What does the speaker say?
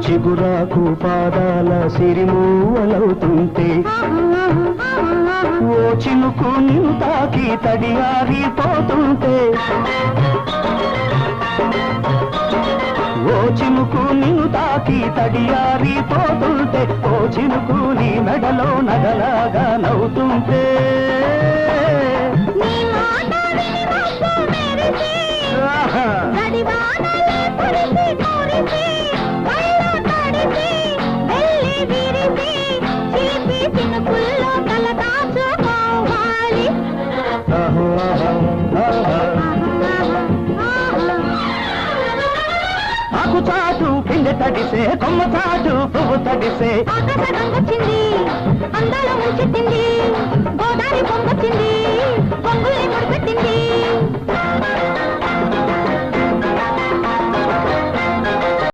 చిగురాకు పాదాల సిరిమూవలవుతుంటే ఓ చినుకు నిన్ను తాకి తడియారిపోతుంటే ఓ చినుకు నిన్ను తాకి తడియారిపోతుంటే ఓ చినుకు నీ మెడలో నగలాగా నవ్వుతుంటే ఆకు చాటు పిండి తడిసే కొమ్మ చాటు పువ్వు తడిసే వచ్చింది అందాల ముంచెత్తింది గోదావరి పొంగొచ్చింది పొంగులే ముడిపెట్టింది